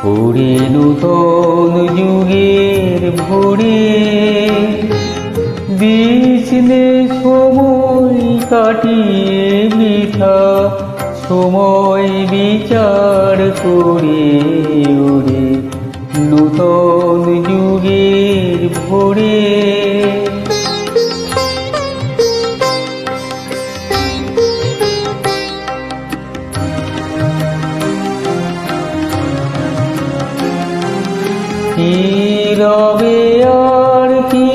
ওরে নূতন যুগের ভোরে দিসনে সময় কাটিয়ে বৃথা সময় বিচার করে ওরে নূতন যুগের ভোরে কি রবে আর কি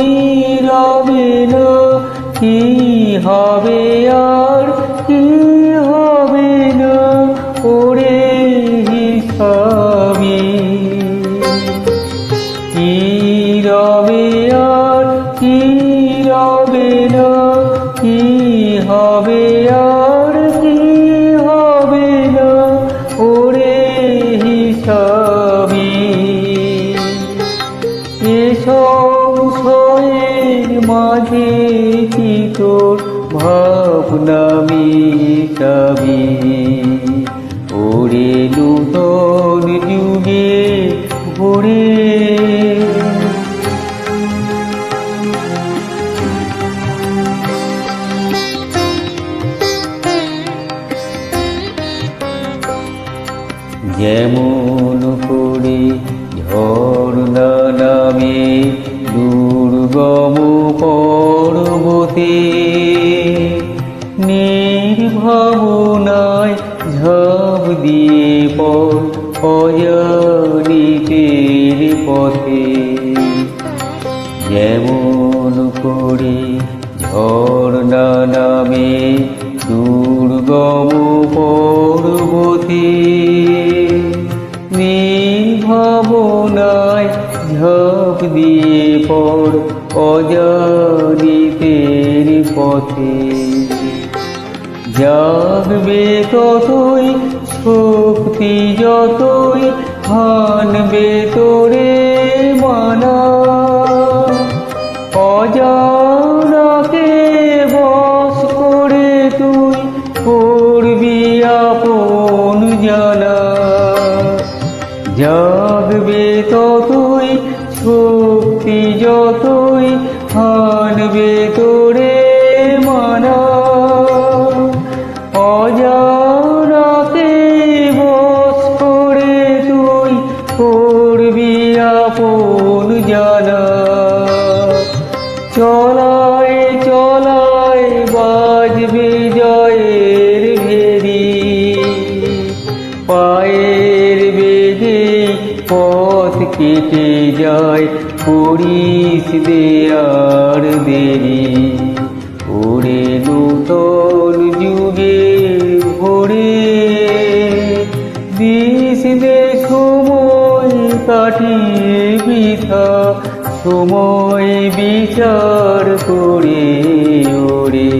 রবে না, কি হবে আর কি হবে না, ওরে হিসাবি। কি রবে আর কি রবে না, কি হবে আর কি হবে না, ওরে হিসাবি। এ সংশয়ের মাঝে কি তোর ভাবনা মিটাবি, ওরে নূতন যুগে ভোরে। যেমন করে ঝর্ণা নামে দুর্গম পর্বতে নির্ভাবনায় ঝাঁপ দিয়ে পড় অজানিতের পথে। যেমন করে ঝর্ণা নামে দুর্গম পর্বতে নির্ভাবনায় ঝাঁপ দিয়ে পড় অজানিতের পথে। জাগবে ততই শক্তি যতই হানবে তোরে মানা, অজানাকে বশ করে তুই করবি আপন জানা। জাগবে ততই শক্তি যতই হানবে তোরে মানা, অজানাকে বশ করে তুই করবি আপন জানা। চলায় চলায় বাজবে জয়ের ভেরি, পায়ের বেগে পথ কেটে যায় করিস দেয়ার দেরি, ওরে নূতন যুগে ভোরে দিসনে সময় কাটিয়ে বৃথা সময় বিচার করে ওরে